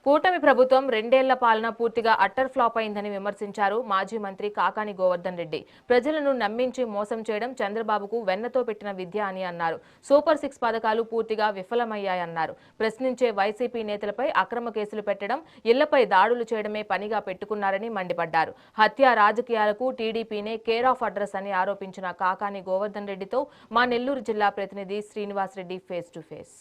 కూటమి ప్రభుత్వం రెండేళ్ల పాలన పూర్తిగా అట్టర్ ఫ్లాప్ అయిందని విమర్శించారు మాజీ మంత్రి కాకాని గోవర్ధన్ రెడ్డి. ప్రజలను నమ్మించి మోసం చేయడం చంద్రబాబుకు వెన్నతో పెట్టిన విద్య అని అన్నారు. సూపర్ 6 పథకాలు పూర్తిగా విఫలమయ్యాయన్నారు. ప్రశ్నించే వైసీపీ నేతలపై అక్రమ కేసులు పెట్టడం, ఇళ్లపై దాడులు చేయడమే పనిగా పెట్టుకున్నారని మండిపడ్డారు. హత్య రాజకీయాలకు టీడీపీనే కేర్ ఆఫ్ అడ్రస్ అని ఆరోపించిన కాకాని గోవర్ధన్ రెడ్డితో మా నెల్లూరు జిల్లా ప్రతినిధి Srinivas Reddy face to face.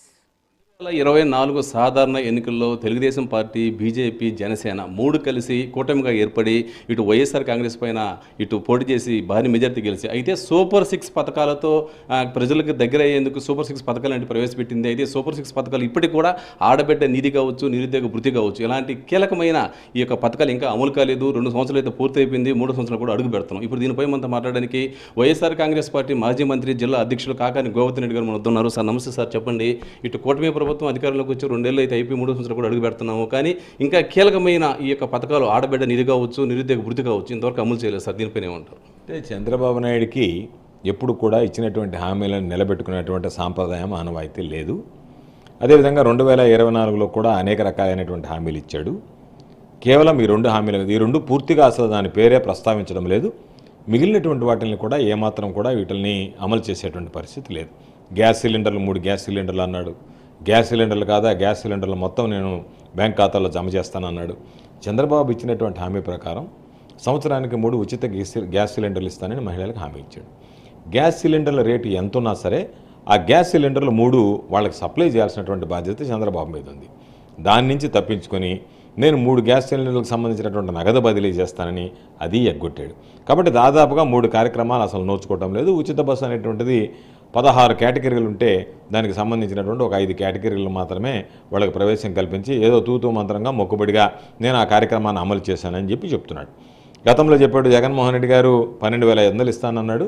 2024 సాధారణ ఎన్నికల్లో తెలుగుదేశం పార్టీ, బీజేపీ, జనసేన మూడు కలిసి కూటమిగా ఏర్పడి ఇటు వైఎస్ఆర్ కాంగ్రెస్ పైన ఇటు పోటీ చేసి భారీ మెజార్టీ గెలిచి అయితే సూపర్ 6 పథకాలతో ప్రజలకు దగ్గర అయ్యేందుకు సూపర్ 6 పథకాలు అంటే ప్రవేశపెట్టింది. అయితే సూపర్ 6 పథకాలు ఇప్పటికి కూడా ఆడబిడ్డ నిధి కావచ్చు, నిరుద్యోగ వృత్తి కావచ్చు, ఇలాంటి కీలకమైన ఈ యొక్క పథకాలు ఇంకా అమలు కాలేదు. 2 సంవత్సరాలు అయితే పూర్తి అయిపోయింది, 3 సంవత్సరాలు కూడా అడుగు పెడుతున్నాం. ఇప్పుడు దీనిపై మనతో మాట్లాడడానికి వైఎస్ఆర్ కాంగ్రెస్ పార్టీ మాజీ మంత్రి, జిల్లా అధ్యక్షులు కాకాని గోవర్ధన్ రెడ్డి గారు మన వస్తున్నారు. సార్ నమస్తే సార్, చెప్పండి. ఇటు కూటమి ప్రభుత్వం అధికారంలోకి వచ్చి 2 ఏళ్ళు అయితే అయిపోయి 3 సంవత్సరాలు కూడా అడుగు పెడుతున్నాము, కానీ ఇంకా కీలకమైన ఈ యొక్క పథకాలు ఆడబిడ్డ నిధి కావచ్చు, నిరుద్యోగ వృత్తి కావచ్చు ఇంతవరకు అమలు చేయలేదు సార్. దీనిపైన ఏమంటారు? అంటే చంద్రబాబు నాయుడికి ఎప్పుడు కూడా ఇచ్చినటువంటి హామీలను నిలబెట్టుకునేటువంటి సాంప్రదాయం, ఆనవాయితీ లేదు. అదేవిధంగా 2024లో కూడా అనేక రకాలైనటువంటి హామీలు ఇచ్చాడు. కేవలం ఈ 2 హామీలు, ఈ 2 పూర్తిగా అసలు దాని పేరే ప్రస్తావించడం లేదు. మిగిలినటువంటి వాటిని కూడా ఏమాత్రం కూడా వీటిని అమలు చేసేటువంటి పరిస్థితి లేదు. గ్యాస్ సిలిండర్లు 3 గ్యాస్ సిలిండర్లు అన్నాడు. గ్యాస్ సిలిండర్లు కాదా, గ్యాస్ సిలిండర్లు మొత్తం నేను బ్యాంక్ ఖాతాలో జమ చేస్తానన్నాడు. చంద్రబాబు ఇచ్చినటువంటి హామీ ప్రకారం సంవత్సరానికి 3 ఉచిత గ్యాస్ సిలిండర్లు ఇస్తానని మహిళలకు హామీ ఇచ్చాడు. గ్యాస్ సిలిండర్ల రేటు ఎంత ఉన్నా సరే ఆ గ్యాస్ సిలిండర్లు 3 వాళ్ళకి సప్లై చేయాల్సినటువంటి బాధ్యత చంద్రబాబు మీద ఉంది. దాని నుంచి తప్పించుకొని నేను 3 గ్యాస్ సిలిండర్లకు సంబంధించినటువంటి నగదు బదిలీ చేస్తానని అది ఎగ్గొట్టాడు. కాబట్టి దాదాపుగా 3 కార్యక్రమాలు అసలు నోచుకోవటం లేదు. ఉచిత బస్సు అనేటువంటిది 16 కేటగిరీలు ఉంటే దానికి సంబంధించినటువంటి ఒక 5 కేటగిరీలు మాత్రమే వాళ్ళకి ప్రవేశం కల్పించి ఏదో తూతూ మంత్రంగా మొక్కుబడిగా నేను ఆ కార్యక్రమాన్ని అమలు చేశానని చెప్తున్నాడు. గతంలో చెప్పాడు జగన్మోహన్ రెడ్డి గారు 12,500 ఇస్తానన్నాడు.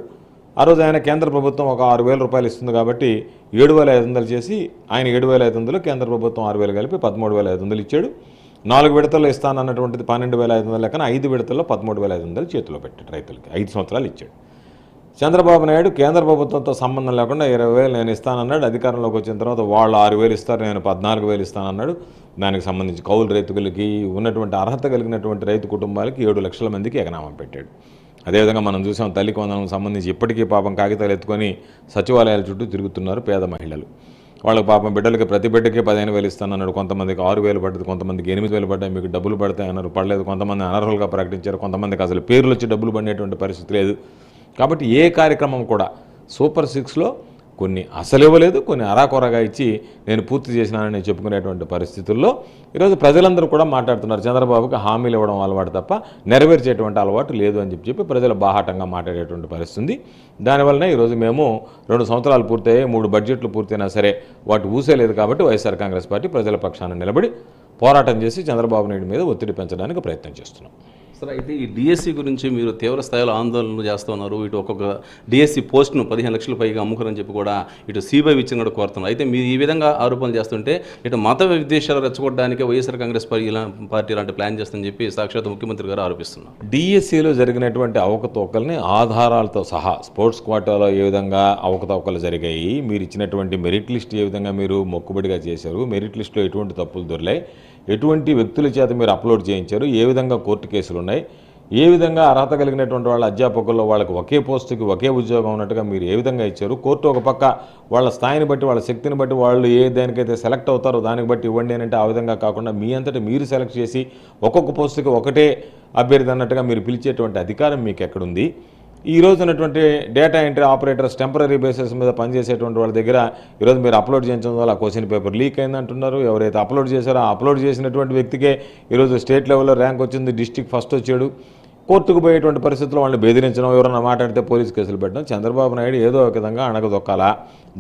ఆ రోజు ఆయన కేంద్ర ప్రభుత్వం ఒక 6,000 రూపాయలు ఇస్తుంది కాబట్టి 7,500 చేసి ఆయన 7,500, కేంద్ర ప్రభుత్వం 6,000 కలిపి 13,500 ఇచ్చాడు. 4 విడతల్లో ఇస్తానన్నటువంటిది 12,500 లెక్కన 5 విడతల్లో 13,500 చేతిలో పెట్టాడు రైతులకి. 5 సంవత్సరాలు ఇచ్చాడు. చంద్రబాబు నాయుడు కేంద్ర ప్రభుత్వంతో సంబంధం లేకుండా 20,000 నేను ఇస్తానన్నాడు. అధికారంలోకి వచ్చిన తర్వాత వాళ్ళు 6,000 ఇస్తారు, నేను 14,000 ఇస్తానన్నాడు. దానికి సంబంధించి కౌలు రైతులకి, ఉన్నటువంటి అర్హత కలిగినటువంటి రైతు కుటుంబాలకి 7 లక్షల మందికి ఎగనామం పెట్టాడు. అదేవిధంగా మనం చూసాం తల్లికి వందనం సంబంధించి ఇప్పటికీ పాపం కాగితాలు ఎత్తుకొని సచివాలయాల చుట్టూ తిరుగుతున్నారు పేద మహిళలు. వాళ్ళకి పాపం బిడ్డలకి ప్రతి బిడ్డకి 15,000 ఇస్తానన్నాడు. కొంతమందికి 6,000 పడ్డది, కొంతమందికి 8,000 పడ్డాయి, మీకు డబ్బులు పడతాయి అన్నారు, పడలేదు. కొంతమంది అనర్హులుగా ప్రకటించారు, కొంతమందికి అసలు పేర్లు వచ్చి డబ్బులు పడినటువంటి పరిస్థితి లేదు. కాబట్టి ఏ కార్యక్రమం కూడా సూపర్ 6లో కొన్ని అసలు ఇవ్వలేదు, కొన్ని అరాకొరగా ఇచ్చి నేను పూర్తి చేసినానని చెప్పుకునేటువంటి పరిస్థితుల్లో ఈరోజు ప్రజలందరూ కూడా మాట్లాడుతున్నారు. చంద్రబాబుకి హామీలు ఇవ్వడం అలవాటు తప్ప నెరవేర్చేటువంటి అలవాటు లేదు అని చెప్పి ప్రజలు బాహాటంగా మాట్లాడేటువంటి పరిస్థితి. దానివల్లనే ఈరోజు మేము 2 సంవత్సరాలు పూర్తయ్యాయి, 3 బడ్జెట్లు పూర్తయినా సరే వాటి ఊసేలేదు. కాబట్టి వైఎస్ఆర్ కాంగ్రెస్ పార్టీ ప్రజల పక్షాన నిలబడి పోరాటం చేసి చంద్రబాబు నాయుడు మీద ఒత్తిడి పెంచడానికి ప్రయత్నం చేస్తున్నాం. సార్, అయితే ఈ డిఎస్సి గురించి మీరు తీవ్ర స్థాయిలో ఆందోళనలు చేస్తూ ఉన్నారు. ఇటు ఒక్కొక్క డిఎస్సి పోస్ట్ను 15 లక్షల పైగా అమ్ముకురని చెప్పి కూడా ఇటు సిబిఐ విచ్చిన కూడా కోరుతున్నారు. అయితే మీరు ఈ విధంగా ఆరోపణలు చేస్తుంటే ఇటు మత విద్వేషాలు రెచ్చగొట్టడానికి వైఎస్ఆర్ కాంగ్రెస్ పార్టీ ఇలాంటి ప్లాన్ చేస్తుందని చెప్పి సాక్షాత్ ముఖ్యమంత్రి గారు ఆరోపిస్తున్నారు. డిఎస్సిలో జరిగినటువంటి అవకతవకల్ని ఆధారాలతో సహా స్పోర్ట్స్ క్వాటాలో ఏ విధంగా అవకతవకలు జరిగాయి, మీరు ఇచ్చినటువంటి మెరిట్ లిస్ట్ ఏ విధంగా మీరు మొక్కుబడిగా చేశారు, మెరిట్ లిస్టులో ఎటువంటి తప్పులు దొరికాయి, ఎటువంటి వ్యక్తుల చేత మీరు అప్లోడ్ చేయించారు, ఏ విధంగా కోర్టు కేసులు ఉన్నాయి, ఏ విధంగా అర్హత కలిగినటువంటి వాళ్ళ అధ్యాపకుల్లో వాళ్ళకి ఒకే పోస్టుకి ఒకే ఉద్యోగం ఉన్నట్టుగా మీరు ఏ విధంగా ఇచ్చారు, కోర్టు ఒక పక్క వాళ్ళ స్థాయిని బట్టి వాళ్ళ శక్తిని బట్టి వాళ్ళు ఏ దానికైతే సెలెక్ట్ అవుతారో దానికి బట్టి ఇవ్వండి అని అంటే ఆ విధంగా కాకుండా మీ అంతటా మీరు సెలెక్ట్ చేసి ఒక్కొక్క పోస్టుకి ఒకటే అభ్యర్థి అన్నట్టుగా మీరు పిలిచేటువంటి అధికారం మీకు ఎక్కడుంది? ఈ రోజు ఉన్నటువంటి data entry operators temporary basis మీద పనిచేసేటువంటి వాళ్ళ దగ్గర ఈరోజు మీరు అప్లోడ్ చేయించడం వల్ల క్వశ్చన్ పేపర్ లీక్ అయిందంటున్నారు. ఎవరైతే అప్లోడ్ చేశారో ఆ అప్లోడ్ చేసినటువంటి వ్యక్తికే ఈరోజు స్టేట్ లెవెల్లో ర్యాంక్ వచ్చింది, డిస్ట్రిక్ట్ ఫస్ట్ వచ్చాడు. కోర్టుకు పోయేటువంటి పరిస్థితుల్లో వాళ్ళని బెదిరించడం, ఎవరన్నా మాట్లాడితే పోలీస్ కేసులు పెట్టడం. చంద్రబాబు నాయుడు ఏదో ఒక విధంగా అణగదొక్కాలా,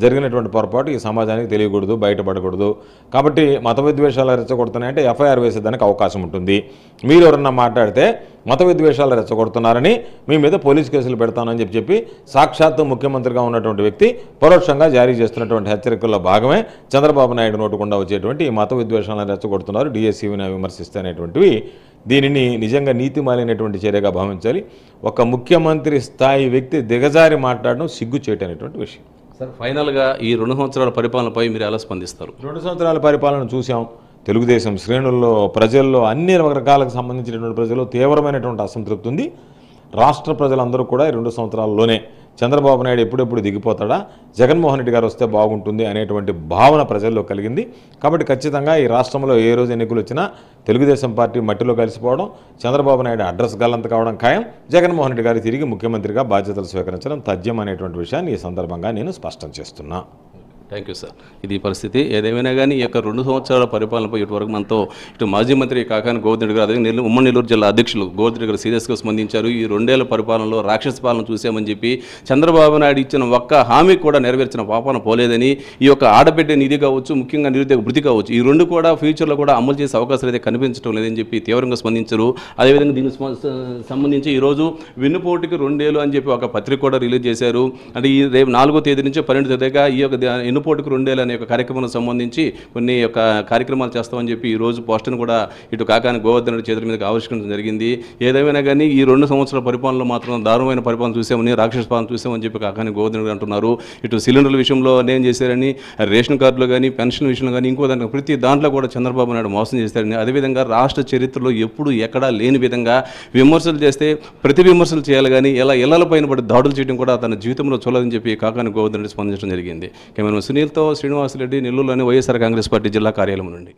జరిగినటువంటి పొరపాటు ఈ సమాజానికి తెలియకూడదు, బయటపడకూడదు. కాబట్టి మత విద్వేషాలు రెచ్చగొడుతున్నాయంటే ఎఫ్ఐఆర్ వేసేదానికి అవకాశం ఉంటుంది. మీరు ఎవరన్నా మాట్లాడితే మత విద్వేషాలు రెచ్చగొడుతున్నారని మీ మీద పోలీస్ కేసులు పెడతానని చెప్పి సాక్షాత్తు ముఖ్యమంత్రిగా ఉన్నటువంటి వ్యక్తి పరోక్షంగా జారీ చేస్తున్నటువంటి హెచ్చరికల్లో భాగమే చంద్రబాబు నాయుడు నోటుకుండా వచ్చేటువంటి ఈ మత విద్వేషాలను రెచ్చగొడుతున్నారు, డిఎస్సిని విమర్శిస్తే అనేటువంటివి. దీనిని నిజంగా నీతిమాలినటువంటి చర్యగా భావించాలి. ఒక ముఖ్యమంత్రి స్థాయి వ్యక్తి దిగజారి మాట్లాడడం సిగ్గు చేయటనేటువంటి విషయం. సార్, ఫైనల్గా ఈ 2 సంవత్సరాల పరిపాలనపై మీరు ఎలా స్పందిస్తారు? 2 సంవత్సరాల పరిపాలన చూసాం. తెలుగుదేశం శ్రేణుల్లో, ప్రజల్లో, అన్ని రకాలకు సంబంధించినటువంటి ప్రజల్లో తీవ్రమైనటువంటి అసంతృప్తి ఉంది. రాష్ట్ర ప్రజలందరూ కూడా ఈ 2 సంవత్సరాల్లోనే చంద్రబాబు నాయుడు ఎప్పుడెప్పుడు దిగిపోతాడా, జగన్మోహన్ రెడ్డి గారు వస్తే బాగుంటుంది అనేటువంటి భావన ప్రజల్లో కలిగింది. కాబట్టి ఖచ్చితంగా ఈ రాష్ట్రంలో ఏ రోజు ఎన్నికలు వచ్చినా తెలుగుదేశం పార్టీ మట్టిలో కలిసిపోవడం, చంద్రబాబు నాయుడు అడ్రస్ గల్లంత కావడం ఖాయం, జగన్మోహన్ రెడ్డి గారు తిరిగి ముఖ్యమంత్రిగా బాధ్యతలు స్వీకరించడం తథ్యం అనేటువంటి విషయాన్ని ఈ సందర్భంగా నేను స్పష్టం చేస్తున్నా. Thank you sir. ఇది పరిస్థితి. ఏదేమైనా కానీ ఈ యొక్క 2 సంవత్సరాల పరిపాలనపై ఇటువరకు మనతో మాజీ మంత్రి కాకాని గోవర్ధన్ రెడ్డి గారు, అదే ఉమ్మడి నెల్లూరు జిల్లా అధ్యక్షులు గోవర్ధన్ రెడ్డి గారు సీరియస్గా స్పందించారు. ఈ 2 ఏళ్ల పరిపాలనలో రాక్షస పాలన చూసామని చెప్పి చంద్రబాబు నాయుడు ఇచ్చిన ఒక్క హామీ కూడా నెరవేర్చిన పాపాన పోలేదని, ఈ యొక్క ఆడబిడ్డ నిధి కావచ్చు, ముఖ్యంగా నిరుద్యోగ భృతి కావచ్చు, ఈ 2 కూడా ఫ్యూచర్లో కూడా అమలు చేసే అవకాశాలు అయితే కనిపించడం లేదని చెప్పి తీవ్రంగా స్పందించారు. అదేవిధంగా దీనికి సంబంధించి ఈరోజు వెన్నుపోటుకి 2 ఏళ్ళు అని చెప్పి ఒక పత్రిక కూడా రిలీజ్ చేశారు. అంటే ఈ రేపు 4వ తేదీ నుంచి 12వ తేదీగా ఈ యొక్క వెన్నుపోటుకు 2 ఏళ్ళు అనే ఒక కార్యక్రమానికి సంబంధించి కొన్ని యొక్క కార్యక్రమాలు చేస్తామని చెప్పి ఈరోజు పోస్టును కూడా ఇటు కాకాని గోవర్ధన్ రెడ్డి చేతుల మీదకి ఆవిష్కరించడం జరిగింది. ఏదేమైనా కానీ ఈ 2 సంవత్సరాల పరిపాలనలో మాత్రం దారుణమైన పరిపాలన చూసామని, రాక్షస పాలన చూసామని చెప్పి కాకాని గోవర్ధన్ రెడ్డి అంటున్నారు. ఇటు సిలిండర్ల విషయంలో అన్యాయం చేశారని, రేషన్ కార్డులు కానీ, పెన్షన్ విషయంలో కానీ, ఇంకో దాంట్లో ప్రతి దాంట్లో కూడా చంద్రబాబు నాయుడు మోసం చేశారని, అదేవిధంగా రాష్ట్ర చరిత్రలో ఎప్పుడు ఎక్కడా లేని విధంగా విమర్శలు చేస్తే ప్రతి విమర్శలు చేయాలి కానీ ఇలా ఇళ్ల పైన పడి దాడులు చేయడం కూడా తన జీవితంలో చూడదని చెప్పి కాకాని గోవర్ధన్ రెడ్డి స్పందించడం జరిగింది. కెమెరామెన్ సునీల్తో శ్రీనివాసరెడ్డి, నెల్లూరులోని వైఎస్ఆర్ కాంగ్రెస్ పార్టీ జిల్లా కార్యాలయం నుండి.